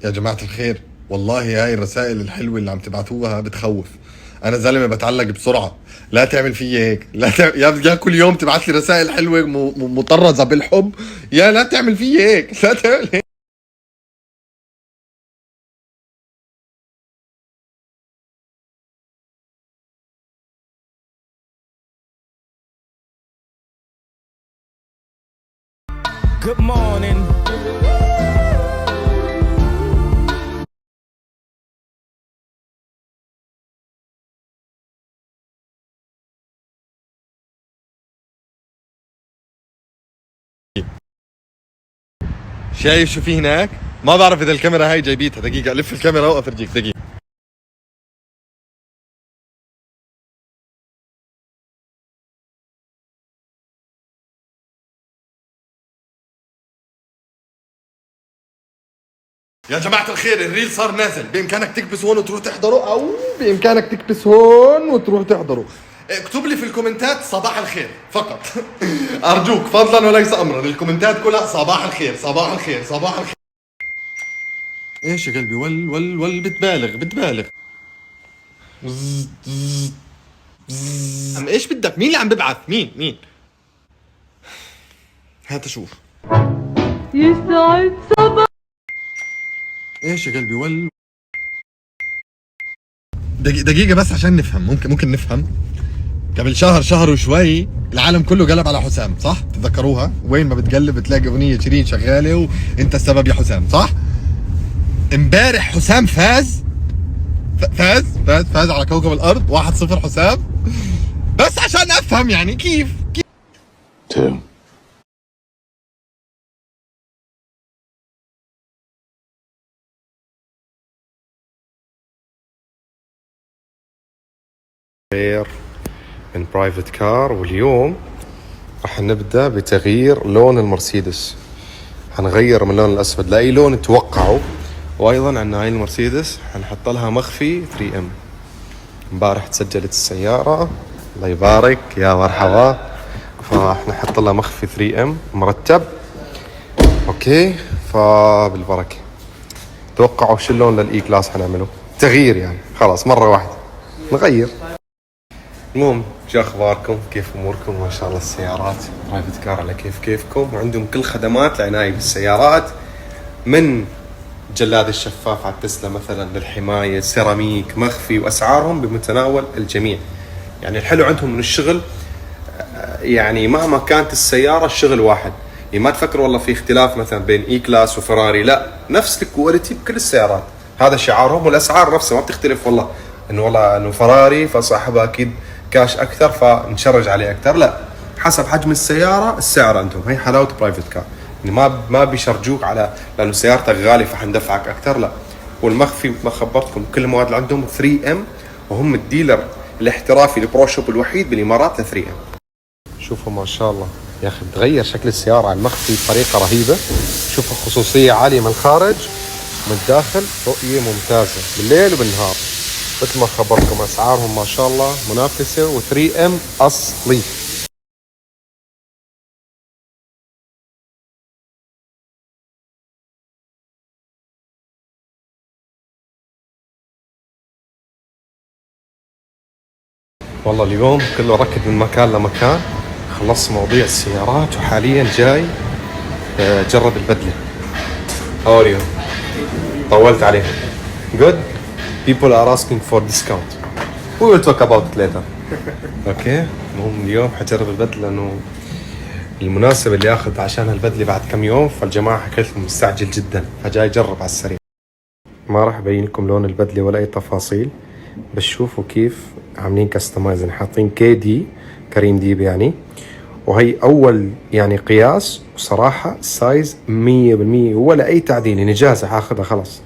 يا جماعة الخير، والله هاي الرسائل الحلوة اللي عم تبعتوها بتخوف. أنا زلمة بتعلق بسرعة، لا تعمل فيي هيك، لا تعمل يا كل يوم تبعت لي رسائل حلوة مطرزة بالحب، يا لا تعمل فيي هيك، لا تعمل هيك. Good morning. شايف شو في هناك؟ ما بعرف إذا الكاميرا هاي جايبيتها، دقيقة ألف الكاميرا وأفرجيك دقيقة. يا جماعة الخير، الريل صار نازل، بإمكانك تكبس هون وتروح تحضره، أو بإمكانك تكبس هون وتروح تحضره. اكتب لي في الكومنتات صباح الخير فقط. أرجوك فضلا وليس أمرا، الكومنتات كلها صباح الخير صباح الخير صباح الخير. ايش يا قلبي؟ ول بتبالغ. زز زز زز. ايش بدك؟ مين اللي عم ببعث؟ مين؟ هات اشوف. يسعد صباح. ايش يا قلبي؟ دقيقة بس عشان نفهم، ممكن نفهم. قبل شهر وشوي العالم كله قلب على حسام، صح؟ تتذكروها؟ وين ما بتقلب بتلاقي اغنية شيرين شغالة وانت السبب يا حسام، صح؟ امبارح حسام فاز على كوكب الارض 1-0 حسام. بس عشان افهم يعني كيف غير من برايفت كار. واليوم راح نبدأ بتغيير لون المرسيدس. هنغير من اللون الأسود لأي لون تتوقعوا. وأيضا عندنا هاي المرسيدس هنحط لها مخفي 3M. امبارح تسجلت السيارة، الله يبارك، يا مرحبا. فاحنا نحط لها مخفي 3M مرتب. اوكي، فبالبركة. توقعوا شو اللون للإي كلاس حنعمله؟ تغيير يعني، خلاص مرة واحدة نغير. المهم، شو اخباركم؟ كيف اموركم؟ ما شاء الله السيارات برايفت كار على كيفكم، وعندهم كل خدمات العنايه بالسيارات، من جلاد الشفاف على التسلا مثلا للحمايه، سيراميك، مخفي، واسعارهم بمتناول الجميع. يعني الحلو عندهم من الشغل، يعني مهما كانت السياره الشغل واحد. يعني ما تفكر والله في اختلاف مثلا بين اي كلاس وفراري، لا، نفس الكواليتي بكل السيارات، هذا شعارهم. والاسعار نفسها ما بتختلف، والله انه فراري فصاحبها اكيد كاش اكثر فنشرج عليه اكثر، لا، حسب حجم السياره السعر عندهم. هي حلاوه برايفت كار، يعني ما بيشرجوك على لانه سيارتك غالي فحندفعك اكثر، لا. والمخفي ما خبرتكم كل المواد اللي عندهم 3M، وهم الديلر الاحترافي البرو شوب الوحيد بالامارات ل 3M. شوفوا ما شاء الله يا اخي، بتغير شكل السياره على المخفي بطريقه رهيبه. شوفوا خصوصيه عاليه من الخارج ومن الداخل، رؤيه ممتازه بالليل وبالنهار. مثل ما خبركم اسعارهم ما شاء الله منافسه، و3M اصلي. والله اليوم كله ركض من مكان لمكان، خلصت مواضيع السيارات وحاليا جاي جرب البدله. How are you? طولت عليه. Good. People are asking for discount. We will talk about it later. اوكي. المهم اليوم حجرب البدله، لانه المناسبة اللي اخذ عشان البدله بعد كم يوم، فالجماعه حكيت لهم مستعجل جدا فجاي اجرب على السريع. ما راح ابين لكم لون البدله ولا اي تفاصيل، بس شوفوا كيف عاملين كاستمايزن، حاطين KD كريم ديب يعني، وهي اول يعني قياس، وصراحه سايز 100% ولا اي تعديل، يعني جاهزه حاخذها خلاص.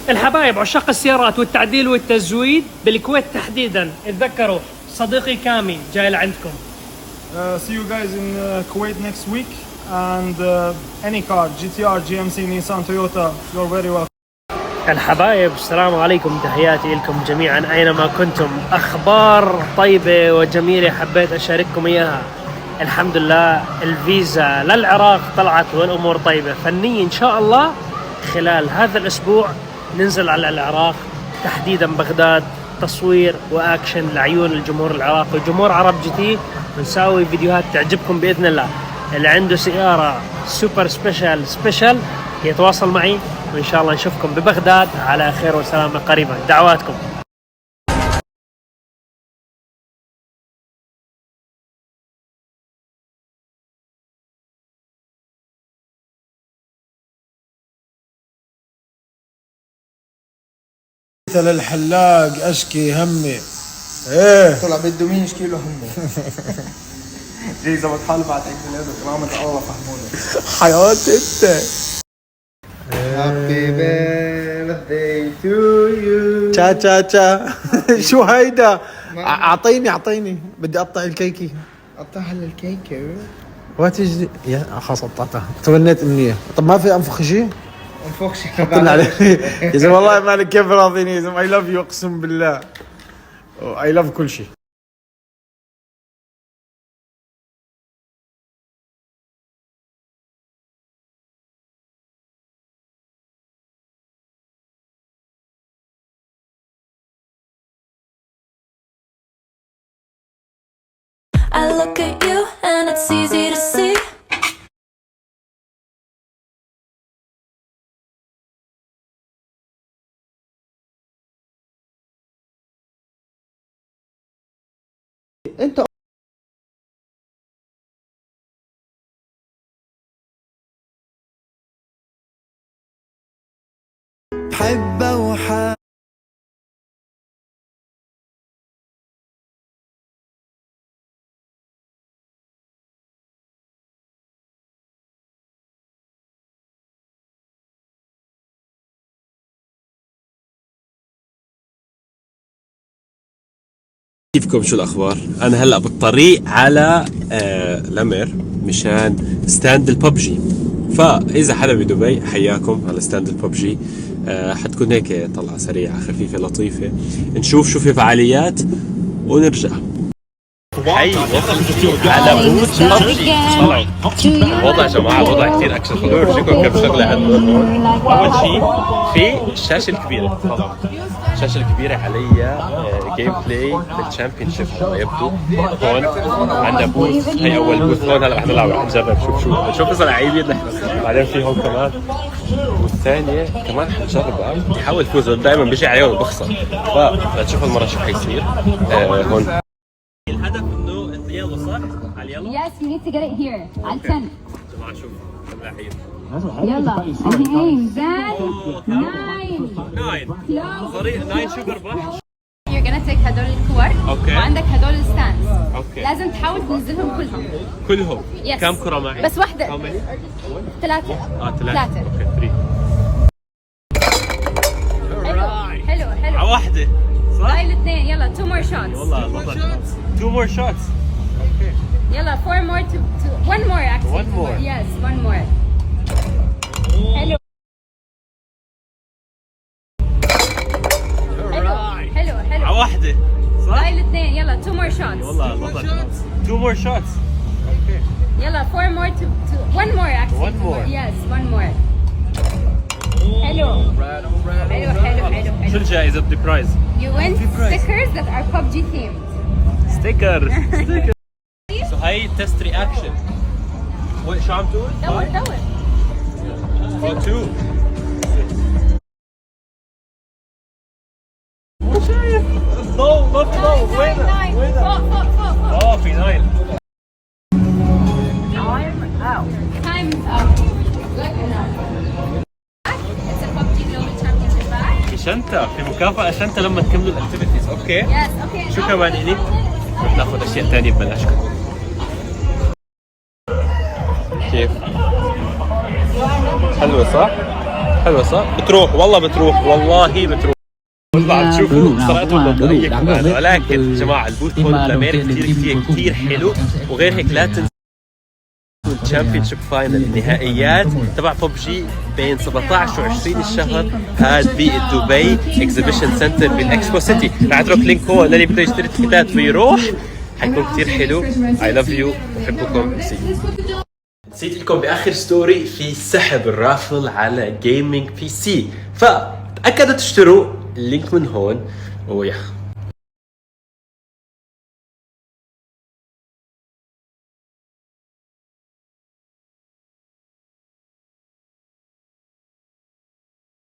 الحبايب عشاق السيارات والتعديل والتزويد بالكويت تحديدا، اتذكروا صديقي كامي جاي لعندكم. See you guys in Kuwait next week, and any car, GTR, GMC, Nissan, Toyota, you're very welcome. الحبايب السلام عليكم، تحياتي لكم جميعا اينما كنتم. اخبار طيبه وجميله حبيت اشارككم اياها. الحمد لله الفيزا للعراق طلعت والامور طيبه، فنيا ان شاء الله خلال هذا الأسبوع ننزل على العراق، تحديدا بغداد، تصوير وأكشن لعيون الجمهور العراقي وجمهور عرب جي تي، ونساوي فيديوهات تعجبكم بإذن الله. اللي عنده سيارة سوبر سبيشال يتواصل معي، وإن شاء الله نشوفكم ببغداد على خير وسلامة قريبا. دعواتكم. للحلاق اشكي همي. ايه طلع بده مين يشكي له همه. جاي زبط حاله بعد عيد ميلاده كرامة الله فهموني. حياتي انت. Happy birthday to you. تشا تشا تشا. شو هيدا؟ اعطيني بدي اقطع الكيكي. قطعها للكيكة. واتيجي يا خلاص قطعتها. تمنيت امنيه. طب ما في انفخ شيء؟ انفخ شيء. حطنا عليه. يا زلمه والله مالك كيف راضيني يا زلمه. اي لاف يو اقسم بالله. اي لاف كل شيء. I look at you and it's easy to see. انت حبة وحا كيفكم؟ شو الاخبار؟ انا هلا بالطريق على لمر مشان ستاند الببجي. فاذا حدا بدبي حياكم على ستاند الببجي. حتكون هيك طلعه سريعه خفيفه لطيفه، نشوف شو في فعاليات ونرجع. حي وصلت على بوث ببجي. طلعوا الوضع يا جماعه، الوضع كثير اكشن. خلونا نورجيكم كم شغله عندنا. اول شيء في الشاشه الكبيره، طبعا الشاشه الكبيره عليها جيم بلاي للتشامبيون شيب كما يبدو. هون عندنا بوث، هي اول بوث هون. هلا رح نلعب، رح نجرب شوف اذا لعيبين نحن. بعدين في هون كمان والثانيه كمان حنجربها. بدي احاول فوز، دائما بيجي عليهم وبخسر، فنشوف المره شو حيصير. هون الهدف انه اليلو صح؟ على اليلو؟ Yes, you need to get it here. على 10. جماعه شوف كم لعيب. يلا. Aim. Then 9. طريق 9 شو بربح؟ You're gonna take هدول الكور. أوكي. وعندك هدول الستاندز. أوكي. لازم تحاول تنزلهم كلهم. Yes. كم كرة معي؟ بس واحدة. How many? 3. 3. اوكي 3. حلو. على واحدة صح؟ هاي الاثنين. يلا 2 more shots. والله البطل. 2 more shots. يلا 4 more to 1 more actually. 1 more. Yes, 1 more. حلو. على واحدة صح؟ هاي الاثنين. يلا 2 more shots. والله البطل. 2 more shots. يلا 4 more to 1 more actually. 1 more. Yes, 1 more. حلو. شو الجائزة بدي برايز؟ You win stickers that are PUBG themed. ستيكر. سو هاي تيست رياكشن. شو عم تقول؟ دور. 2. ضوء وين؟ فوق. في 9. Time is up. It's a PUBG Global Championship bag. في شنطة، في مكافأة شنطة لما تكملوا الاكتيفيتيز. اوكي. Yes, okay. شو كمان إلي؟ رح ناخذ اشياء ثانية ببلاش. كيف؟ حلوة صح؟ بتروح والله بتروح. بعد تشوفوا صراحة مبدئية كمان. ولكن يا جماعة البوث هون بالامريكا كثير حلو. وغير هيك لا تنسوا الشامبيون شيب فاينل، النهائيات تبع ببجي بين 17 و 20 الشهر هاد بدبي اكزيبيشن سنتر بالاكسبو سيتي. رح اترك لينك هون للي بده يشتري تيكيتات ويروح. حيكون كثير حلو. I love you. بحبكم. نسيت لكم باخر ستوري في سحب الرافل على جيمنج بي سي، فتاكدوا تشتروا اللينك من هون ويا